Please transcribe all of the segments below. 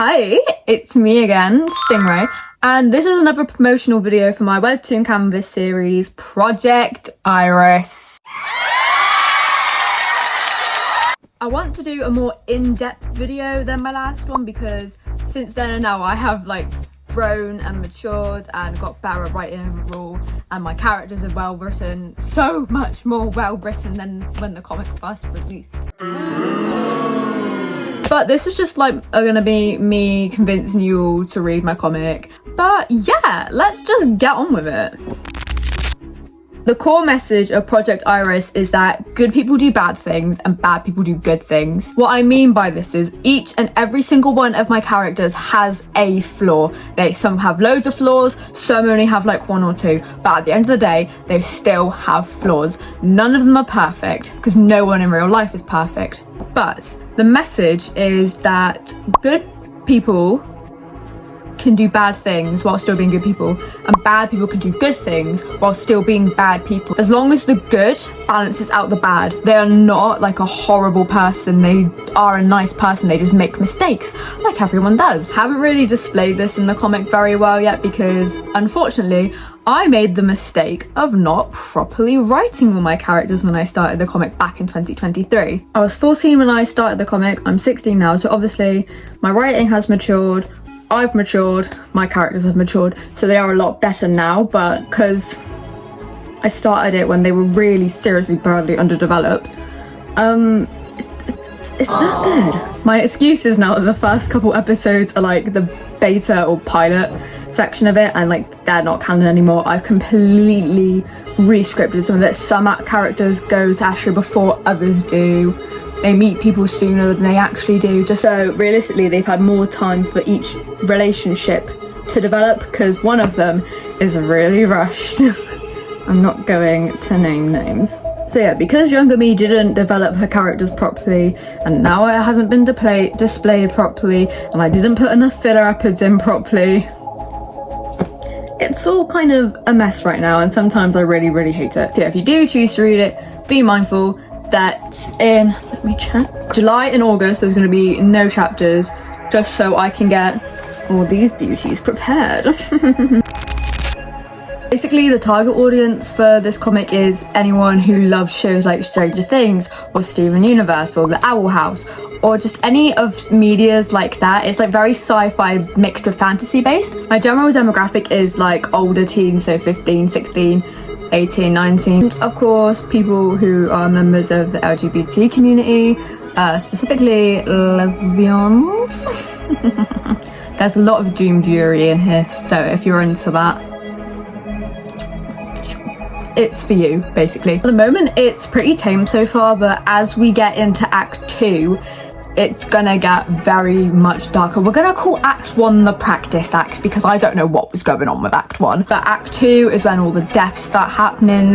Hi, it's me again, Stingray, and this is another promotional video for my Webtoon Canvas series, Project Iris. I want to do a more in-depth video than my last one because since then and now I have grown and matured and got better at writing overall, and my characters are well written, so much more well written than when the comic first released. But this is just gonna be me convincing you all to read my comic. But yeah, let's just get on with it. The core message of Project Iris is that good people do bad things and bad people do good things. What I mean by this is each and every single one of my characters has a flaw. Some have loads of flaws, some only have one or two, but at the end of the day, they still have flaws. None of them are perfect because no one in real life is perfect. But the message is that good people can do bad things while still being good people, and bad people can do good things while still being bad people. As long as the good balances out the bad, they are not a horrible person, they are a nice person, they just make mistakes like everyone does. Haven't really displayed this in the comic very well yet because unfortunately I made the mistake of not properly writing all my characters when I started the comic back in 2023. I was 14 when I started the comic, I'm 16 now, so obviously my writing has matured, I've matured, my characters have matured, so they are a lot better now, but because I started it when they were really seriously badly underdeveloped, it's not good. My excuse is now that the first couple episodes are the beta or pilot section of it, and they're not canon anymore. I've completely re-scripted some of it. Some characters go to Astro before others do. They meet people sooner than they actually do, just so realistically they've had more time for each relationship to develop because one of them is really rushed. I'm not going to name names. So yeah, because younger me didn't develop her characters properly, and now it hasn't been displayed properly, and I didn't put enough filler episodes in properly, it's all kind of a mess right now, and sometimes I really hate it. So yeah, if you do choose to read it, be mindful that in, let me check, July and August there's going to be no chapters, just so I can get all these beauties prepared. Basically, the target audience for this comic is anyone who loves shows like Stranger Things or Steven Universe or The Owl House, or just any of medias like that. It's very sci-fi mixed with fantasy based. My general demographic is older teens, so 15, 16, 18, 19. Of course, people who are members of the LGBT community, specifically lesbians. There's a lot of doomed Yuri in here, so if you're into that, it's for you, basically. At the moment, it's pretty tame so far, but as we get into Act 2, it's gonna get very much darker. We're gonna call Act 1 the practice act because I don't know what was going on with Act 1. But Act 2 is when all the deaths start happening.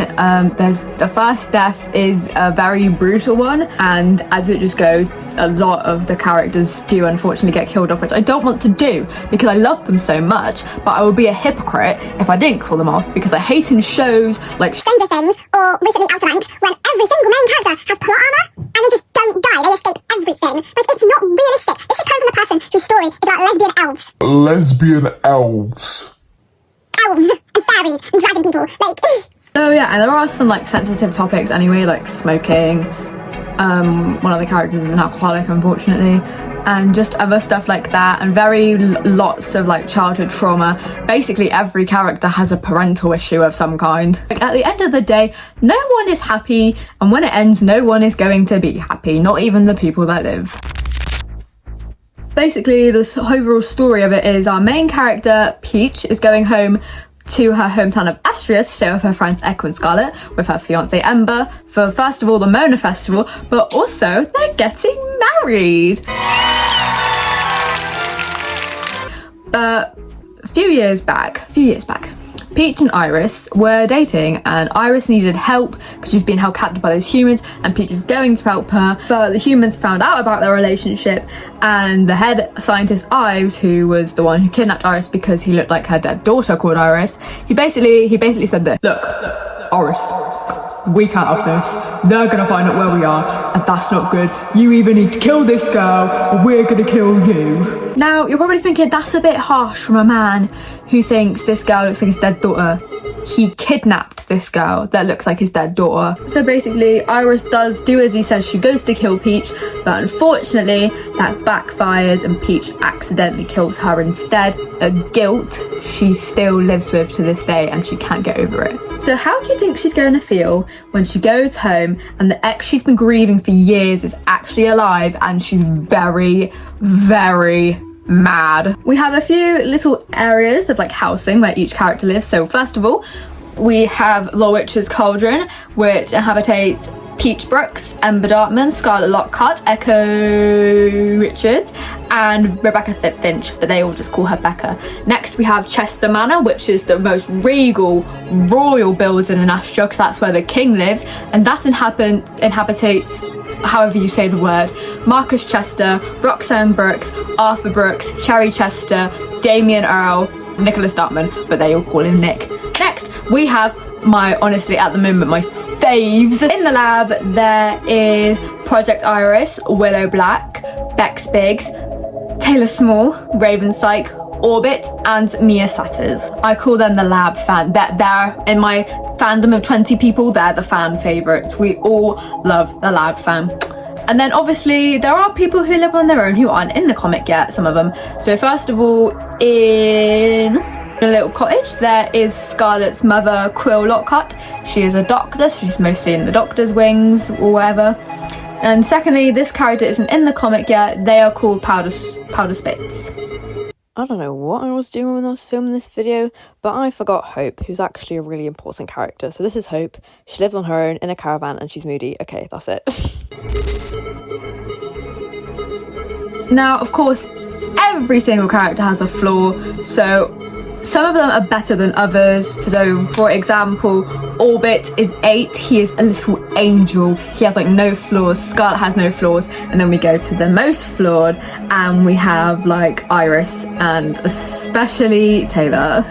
There's the first death is a very brutal one, and as it just goes, a lot of the characters do unfortunately get killed off, which I don't want to do because I love them so much, but I would be a hypocrite if I didn't kill them off because I hate in shows like Stranger Things or recently Outer Banks when every single main character has plot armor and they just don't die, they escape everything. It's not realistic. This is coming from a person whose story is about lesbian elves. Lesbian elves. Elves and fairies and dragon people, So yeah, and there are some sensitive topics anyway, like smoking. One of the characters is an alcoholic, unfortunately, and just other stuff like that, and lots of childhood trauma. Basically every character has a parental issue of some kind. At the end of the day, no one is happy, and when it ends, no one is going to be happy, not even the people that live. Basically, the overall story of it is our main character, Peach, is going home to her hometown of Astria to stay with her friends Echo and Scarlet, with her fiance Ember, for first of all the Mona Festival, but also they're getting married. But a few years back, Peach and Iris were dating, and Iris needed help because she's been held captive by those humans, and Peach is going to help her, but the humans found out about their relationship, and the head scientist Ives, who was the one who kidnapped Iris because he looked like her dead daughter called Iris, he basically said this: look, Iris, we can't have this. They're gonna find out where we are, and that's not good. You either need to kill this girl, or we're gonna kill you. Now, you're probably thinking, that's a bit harsh from a man who thinks this girl looks like his dead daughter. He kidnapped this girl that looks like his dead daughter. So basically, Iris does do as he says. She goes to kill Peach, but unfortunately, that backfires and Peach accidentally kills her instead. A guilt she still lives with to this day, and she can't get over it. So how do you think she's going to feel when she goes home and the ex she's been grieving for years is actually alive, and she's very, very mad? We have a few little areas of like housing where each character lives. So first of all, we have the Witch's Cauldron, which inhabitates Peach Brooks, Ember Dartman, Scarlet Lockhart, Echo Richards, and Rebecca Finch, but they all just call her Becca. Next we have Chester Manor, which is the most regal, royal building in Astra, because that's where the king lives, and that inhabitates, however you say the word, Marcus Chester, Roxanne Brooks, Arthur Brooks, Cherry Chester, Damien Earl, Nicholas Dartman, but they all call him Nick. Next, we have honestly, at the moment, my faves. In the lab, there is Project Iris, Willow Black, Bex Biggs, Taylor Small, Raven Syke, Orbit, and Mia Satters. I call them the lab fan. They're in my fandom of 20 people, they're the fan favourites. We all love the lab fan. And then obviously there are people who live on their own who aren't in the comic yet, some of them. So first of all, in a little cottage, there is Scarlet's mother, Quill Lockhart. She is a doctor, so she's mostly in the doctor's wings or whatever. And secondly, this character isn't in the comic yet. They are called Powder Spits. I don't know what I was doing when I was filming this video, but I forgot Hope, who's actually a really important character. So this is Hope. She lives on her own in a caravan and she's moody. Okay, that's it. Now, of course, every single character has a flaw, so some of them are better than others. So, for example, Orbit is 8. He is a little angel. He has like no flaws. Scarlet has no flaws. And then we go to the most flawed, and we have like Iris and especially Taylor.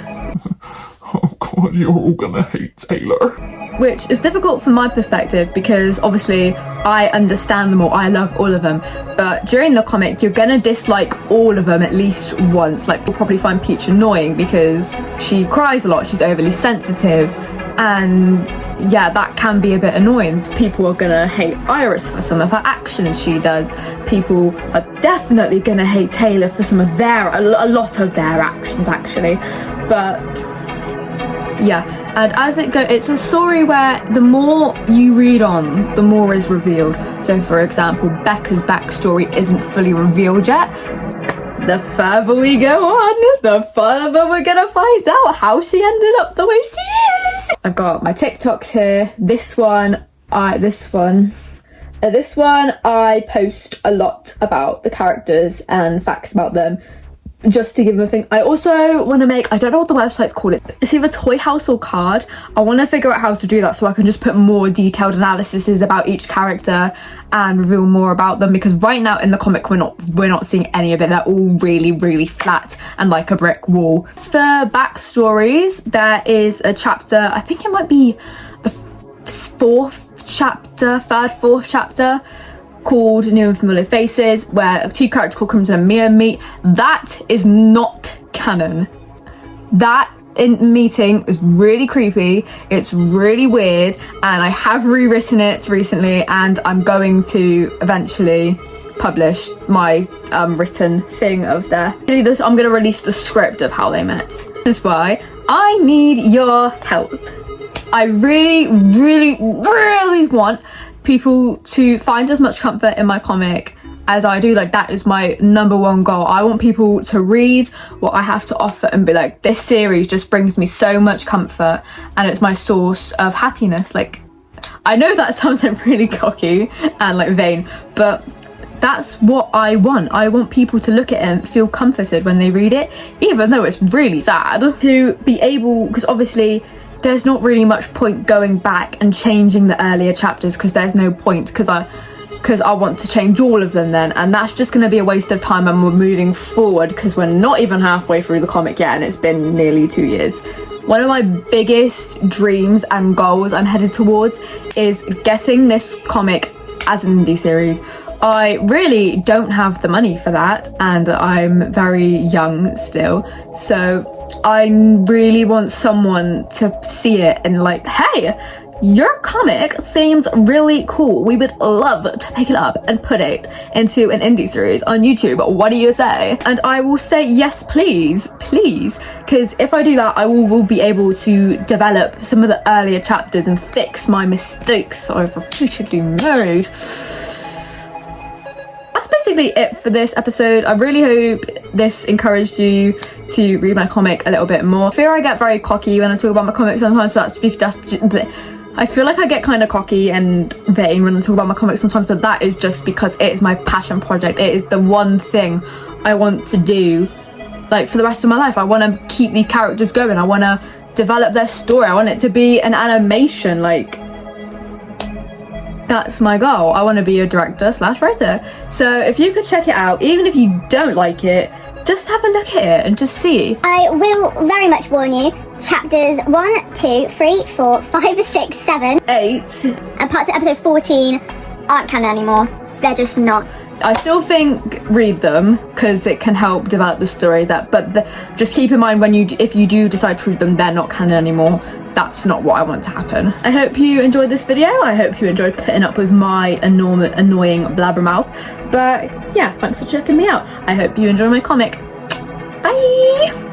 Oh god, you're all gonna hate Taylor. Which is difficult from my perspective because obviously I understand them all, I love all of them, but during the comic you're gonna dislike all of them at least once. Like, you'll probably find Peach annoying because she cries a lot, she's overly sensitive, and yeah, that can be a bit annoying. People are gonna hate Iris for some of her actions she does. People are definitely gonna hate Taylor for some of a lot of their actions actually, but yeah. And as it goes, it's a story where the more you read on, the more is revealed. So for example, Becca's backstory isn't fully revealed yet. The further we go on, the further we're gonna find out how she ended up the way she is. I've got my TikToks here. This one I post a lot about the characters and facts about them, just to give them a thing. I also want to make, I don't know what the website's called, it's either Toy House or Card. I want to figure out how to do that so I can just put more detailed analyses about each character and reveal more about them, because right now in the comic we're not seeing any of it. They're all really, really flat and like a brick wall. For backstories, there is a chapter, I think it might be the fourth chapter, called New and Familiar Faces, where two characters called Crimson and Mia meet. That is not canon. That meeting is really creepy, it's really weird, and I have rewritten it recently, and I'm going to eventually publish my written thing of there. I'm going to release the script of how they met. This is why I need your help. I really, really, really want people to find as much comfort in my comic as I do. Like, that is my number one goal. I want people to read what I have to offer and be like, this series just brings me so much comfort and it's my source of happiness. Like, I know that sounds like really cocky and like vain, but that's what I want. I want people to look at it and feel comforted when they read it, even though it's really sad. To be able, because obviously there's not really much point going back and changing the earlier chapters, because there's no point, because I want to change all of them then, and that's just going to be a waste of time, and we're moving forward because we're not even halfway through the comic yet and it's been nearly 2 years. one of my biggest dreams and goals I'm headed towards is getting this comic as an indie series. I really don't have the money for that, and I'm very young still, so I really want someone to see it and like, hey, your comic seems really cool. We would love to pick it up and put it into an indie series on YouTube. What do you say? And I will say yes, please, because if I do that, I will be able to develop some of the earlier chapters and fix my mistakes I've repeatedly made. That's basically it for this episode. I really hope this encouraged you to read my comic a little bit more. I fear I get very cocky when I talk about my comic sometimes, so I feel like I get kind of cocky and vain when I talk about my comics sometimes, but that is just because it is my passion project. It is the one thing I want to do, like, for the rest of my life. I want to keep these characters going. I want to develop their story. I want it to be an animation. Like, that's my goal. I want to be a director/writer. So if you could check it out, even if you don't like it, just have a look at it and just see. I will very much warn you, chapters 1, 2, 3, 4, 5, 6, 7, 8. and parts of episode 14 aren't canon anymore. They're just not. I still think read them because it can help develop the stories up, but just keep in mind if you do decide to read them, they're not canon anymore. That's not what I want to happen. I hope you enjoyed this video. I hope you enjoyed putting up with my annoying blabbermouth. But yeah, thanks for checking me out. I hope you enjoy my comic. Bye!